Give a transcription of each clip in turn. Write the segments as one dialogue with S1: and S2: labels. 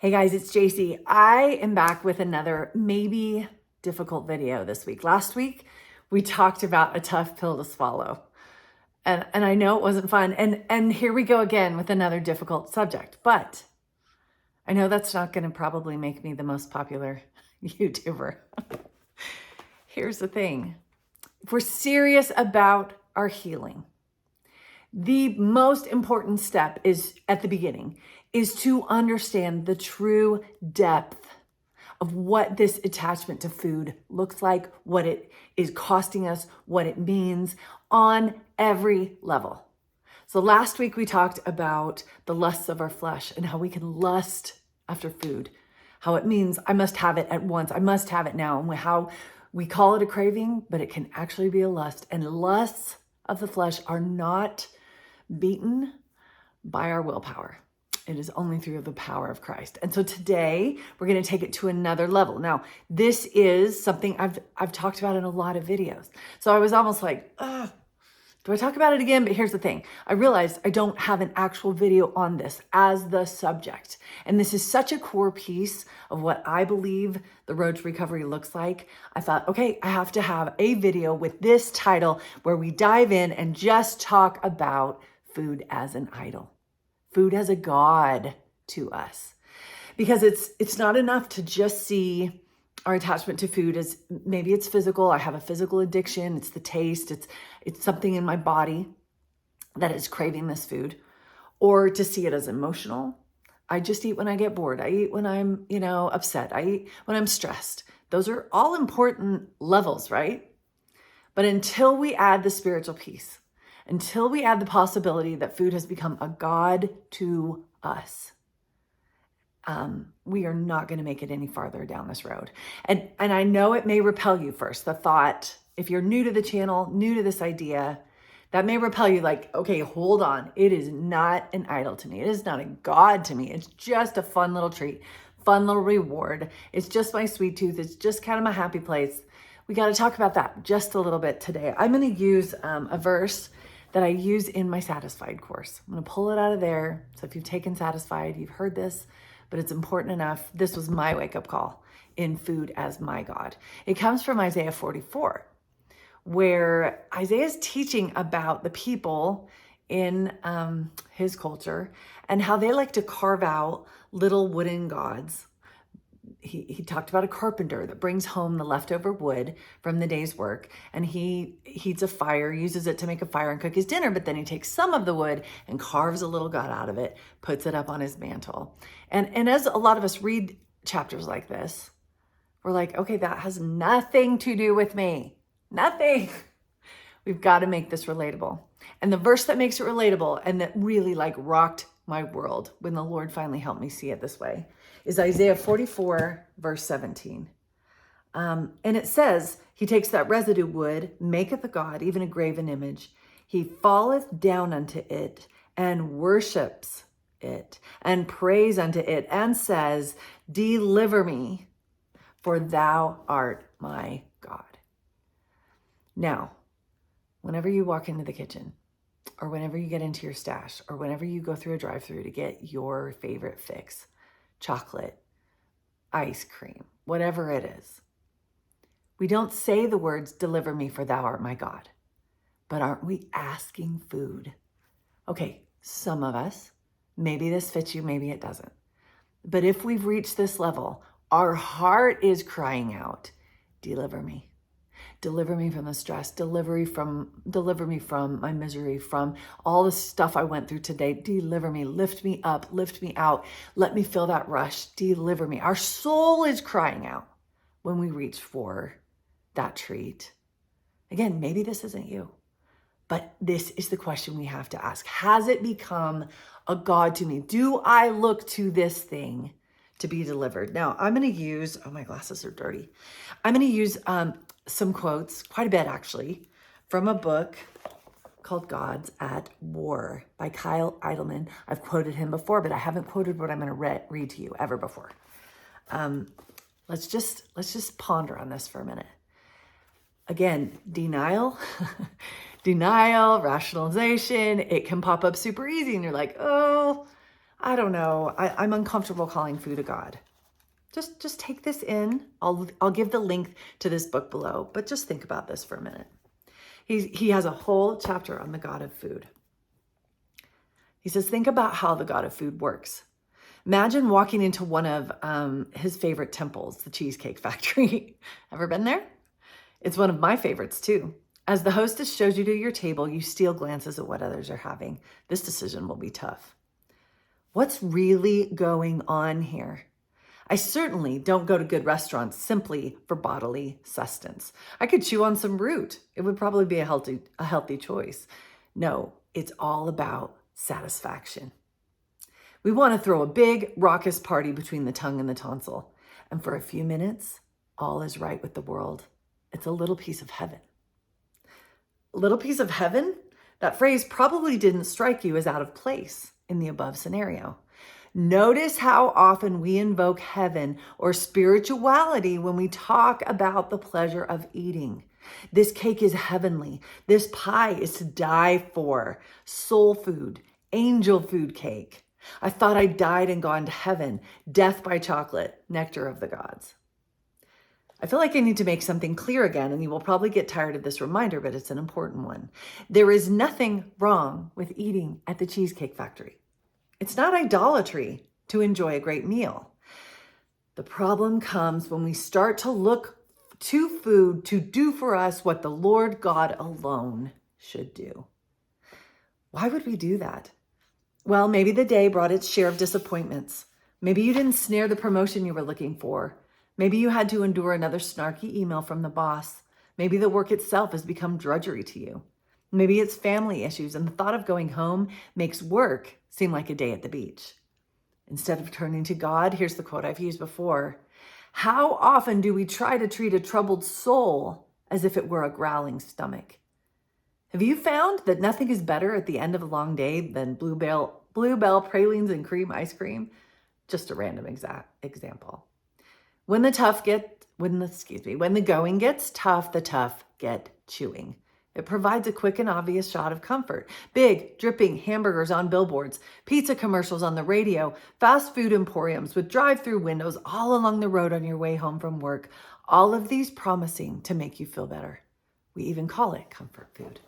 S1: Hey guys, it's JC. I am back with another maybe difficult video this week. Last week, we talked about a tough pill to swallow. And I know it wasn't fun. And here we go again with another difficult subject. But I know that's not going to probably make me the most popular YouTuber. Here's the thing. If we're serious about our healing, the most important step is at the beginning is to understand the true depth of what this attachment to food looks like, what it is costing us, what it means on every level. So last week we talked about the lusts of our flesh and how we can lust after food, how it means I must have it at once, I must have it now, and how we call it a craving, but it can actually be a lust. And lusts of the flesh are not beaten by our willpower. It is only through the power of Christ. And so today we're going to take it to another level. Now, this is something I've talked about in a lot of videos. So I was almost like, do I talk about it again? But here's the thing. I realized I don't have an actual video on this as the subject. And this is such a core piece of what I believe the road to recovery looks like. I thought, okay, I have to have a video with this title where we dive in and just talk about food as an idol. Food as a god to us, because it's not enough to just see our attachment to food as maybe it's physical. I have a physical addiction. It's the taste. It's something in my body that is craving this food, or to see it as emotional. I just eat when I get bored. I eat when I'm, upset. I eat when I'm stressed. Those are all important levels, right? But until we add the spiritual piece, until we add the possibility that food has become a god to us, we are not going to make it any farther down this road. And I know it may repel you first, the thought, if you're new to the channel, new to this idea, that may repel you like, okay, hold on. It is not an idol to me. It is not a god to me. It's just a fun little treat, fun little reward. It's just my sweet tooth. It's just kind of my happy place. We got to talk about that just a little bit today. I'm going to use a verse that I use in my Satisfied course. I'm going to pull it out of there. So if you've taken Satisfied, you've heard this, but it's important enough. This was my wake-up call in food as my God. It comes from Isaiah 44, where Isaiah is teaching about the people in his culture and how they like to carve out little wooden gods. He talked about a carpenter that brings home the leftover wood from the day's work, and he heats a fire, uses it to make a fire and cook his dinner, but then he takes some of the wood and carves a little god out of it, puts it up on his mantle. And as a lot of us read chapters like this, we're like, okay, that has nothing to do with me. Nothing. We've got to make this relatable. And the verse that makes it relatable and that really rocked my world when the Lord finally helped me see it this way is Isaiah 44, verse 17. And it says, he takes that residue wood, maketh a god, even a graven image. He falleth down unto it and worships it and prays unto it and says, deliver me, for thou art my God. Now, whenever you walk into the kitchen, or whenever you get into your stash, or whenever you go through a drive-through to get your favorite fix, chocolate, ice cream, whatever it is, we don't say the words, deliver me for thou art my God. But aren't we asking food? Okay, some of us, maybe this fits you, maybe it doesn't. But if we've reached this level, our heart is crying out, deliver me. Deliver me from the stress, deliver me from my misery, from all the stuff I went through today. Deliver me, lift me up, lift me out. Let me feel that rush. Deliver me. Our soul is crying out when we reach for that treat. Again, maybe this isn't you, but this is the question we have to ask. Has it become a God to me? Do I look to this thing to be delivered? Now, I'm going to use, my glasses are dirty. I'm going to use some quotes, quite a bit actually, from a book called Gods at War by Kyle Idleman. I've quoted him before, but I haven't quoted what I'm going to read to you ever before. Let's just ponder on this for a minute. Again, denial, rationalization, it can pop up super easy and you're like, oh, I don't know. I'm uncomfortable calling food a god. Just take this in. I'll give the link to this book below, but just think about this for a minute. He has a whole chapter on the God of food. He says, think about how the God of food works. Imagine walking into one of his favorite temples, the Cheesecake Factory. Ever been there? It's one of my favorites too. As the hostess shows you to your table, you steal glances at what others are having. This decision will be tough. What's really going on here? I certainly don't go to good restaurants simply for bodily sustenance. I could chew on some root. It would probably be a healthy choice. No, it's all about satisfaction. We want to throw a big, raucous party between the tongue and the tonsil. And for a few minutes, all is right with the world. It's a little piece of heaven. A little piece of heaven? That phrase probably didn't strike you as out of place in the above scenario. Notice how often we invoke heaven or spirituality when we talk about the pleasure of eating. This cake is heavenly. This pie is to die for. Soul food, angel food cake. I thought I died and gone to heaven. Death by chocolate, nectar of the gods. I feel like I need to make something clear again, and you will probably get tired of this reminder, but it's an important one. There is nothing wrong with eating at the Cheesecake Factory. It's not idolatry to enjoy a great meal. The problem comes when we start to look to food to do for us what the Lord God alone should do. Why would we do that? Well, maybe the day brought its share of disappointments. Maybe you didn't snare the promotion you were looking for. Maybe you had to endure another snarky email from the boss. Maybe the work itself has become drudgery to you. Maybe it's family issues, and the thought of going home makes work seem like a day at the beach. Instead of turning to God, here's the quote I've used before. How often do we try to treat a troubled soul as if it were a growling stomach? Have you found that nothing is better at the end of a long day than Bluebell pralines and cream ice cream? Just a random example. When the going gets tough, the tough get chewing. It provides a quick and obvious shot of comfort. Big, dripping hamburgers on billboards, pizza commercials on the radio, fast food emporiums with drive-through windows all along the road on your way home from work. All of these promising to make you feel better. We even call it comfort food.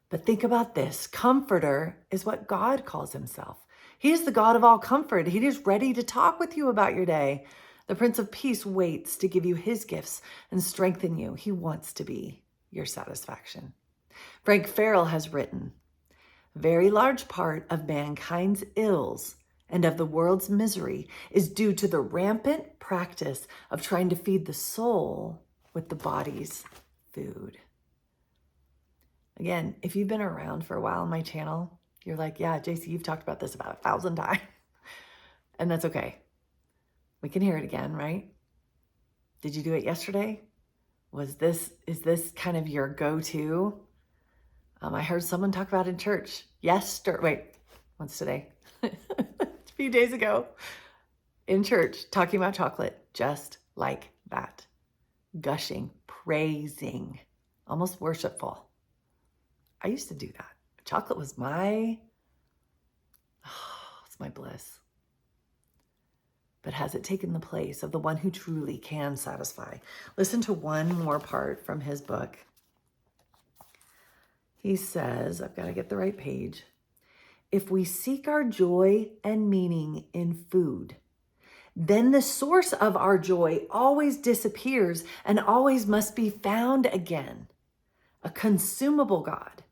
S1: But think about this. Comforter is what God calls himself. He is the God of all comfort. He is ready to talk with you about your day. The Prince of Peace waits to give you his gifts and strengthen you. He wants to be your satisfaction. Frank Farrell has written, a very large part of mankind's ills and of the world's misery is due to the rampant practice of trying to feed the soul with the body's food. Again, if you've been around for a while on my channel, you're like, yeah, JC, you've talked about this about 1,000 times. And that's okay. We can hear it again, right? Did you do it yesterday? Is this kind of your go-to? I heard someone talk about it in church. What's today? A few days ago in church, talking about chocolate, just like that. Gushing, praising, almost worshipful. I used to do that. Chocolate was it's my bliss. But has it taken the place of the one who truly can satisfy? Listen to one more part from his book. He says, I've got to get the right page. If we seek our joy and meaning in food, then the source of our joy always disappears and always must be found again. A consumable God.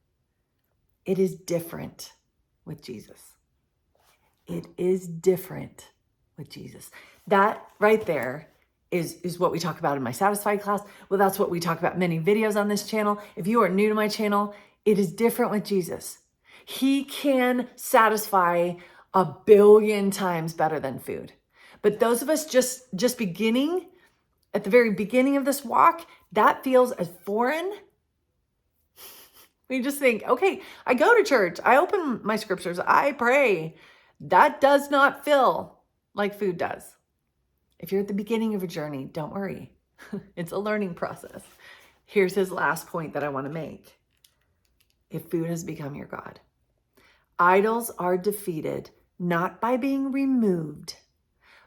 S1: It is different with Jesus. It is different with Jesus. That right there is what we talk about in my Satisfied class. Well, that's what we talk about in many videos on this channel. If you are new to my channel, it is different with Jesus. He can satisfy 1 billion times better than food. But those of us just beginning, at the very beginning of this walk, that feels as foreign. We just think, okay, I go to church, I open my scriptures, I pray. That does not feel like food does. If you're at the beginning of a journey, don't worry. It's a learning process. Here's his last point that I want to make. If food has become your God, idols are defeated not by being removed,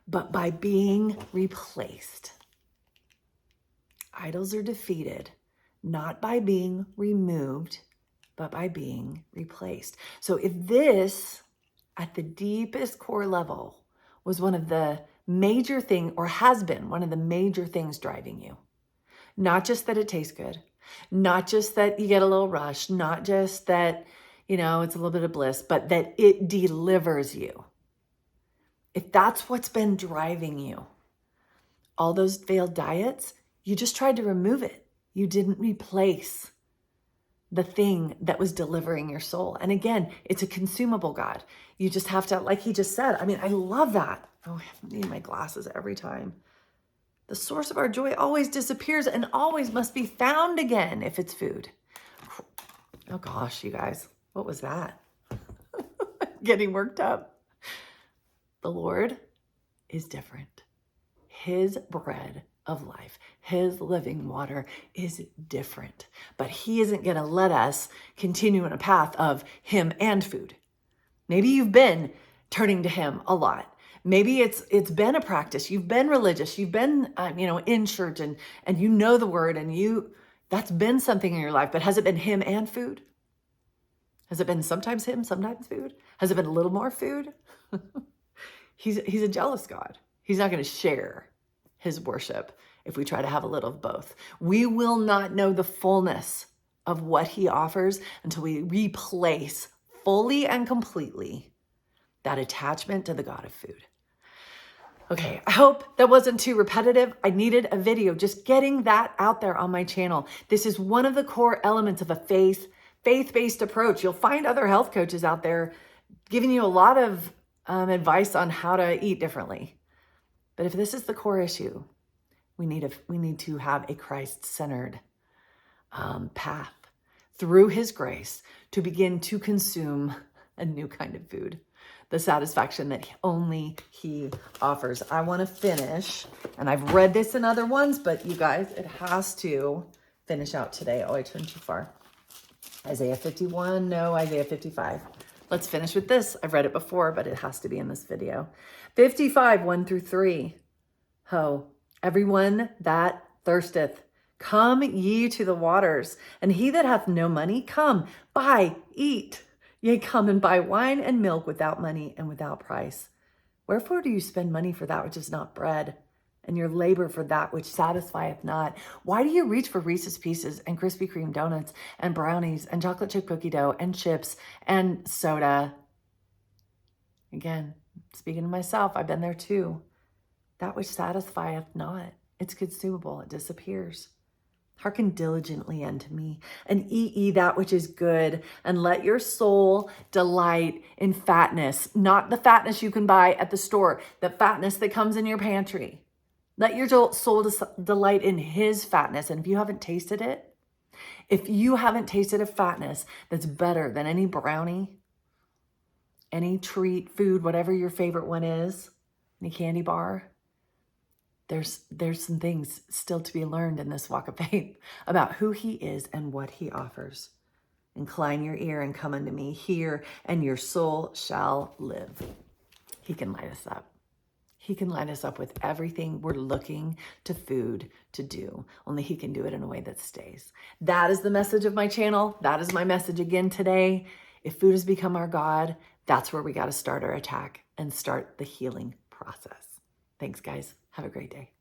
S1: but by being replaced. Idols are defeated, not by being removed, but by being replaced. So if this, at the deepest core level, was one of the major things, or has been one of the major things driving you, not just that it tastes good, not just that you get a little rush, not just that, it's a little bit of bliss, but that it delivers you. If that's what's been driving you, all those failed diets, you just tried to remove it. You didn't replace the thing that was delivering your soul. And again, it's a consumable God. You just have to, like he just said, I love that. Oh, I need my glasses every time. The source of our joy always disappears and always must be found again if it's food. Oh gosh, you guys, what was that? Getting worked up. The Lord is different. His bread of life, his living water is different. But he isn't going to let us continue in a path of him and food. Maybe you've been turning to him a lot. Maybe it's been a practice. You've been religious. You've been, in church and you know the word and that's been something in your life. But has it been him and food? Has it been sometimes him, sometimes food? Has it been a little more food? He's a jealous God. He's not going to share his worship if we try to have a little of both. We will not know the fullness of what he offers until we replace fully and completely that attachment to the God of food. Okay, I hope that wasn't too repetitive. I needed a video just getting that out there on my channel. This is one of the core elements of a faith-based approach. You'll find other health coaches out there giving you a lot of advice on how to eat differently. But if this is the core issue, we need to have a Christ-centered path through his grace to begin to consume a new kind of food, the satisfaction that only he offers. I want to finish, and I've read this in other ones, but you guys, it has to finish out today. Oh, I turned too far. Isaiah 51, no, Isaiah 55. Let's finish with this. I've read it before, but it has to be in this video. 55, 1-3. Ho, everyone that thirsteth, come ye to the waters, and he that hath no money, come, buy, eat. Yea, come and buy wine and milk without money and without price. Wherefore do you spend money for that which is not bread, and your labor for that which satisfieth not? Why do you reach for Reese's Pieces and Krispy Kreme donuts and brownies and chocolate chip cookie dough and chips and soda? Again, speaking to myself, I've been there too. That which satisfieth not, it's consumable, it disappears. Hearken diligently unto me, and eat ye that which is good, and let your soul delight in fatness, not the fatness you can buy at the store, the fatness that comes in your pantry. Let your soul delight in his fatness. And if you haven't tasted it, if you haven't tasted a fatness that's better than any brownie, any treat, food, whatever your favorite one is, any candy bar, there's some things still to be learned in this walk of faith about who he is and what he offers. Incline your ear and come unto me, hear, and your soul shall live. He can light us up. He can light us up with everything we're looking to food to do. Only he can do it in a way that stays. That is the message of my channel. That is my message again today. If food has become our God, that's where we got to start our attack and start the healing process. Thanks, guys. Have a great day.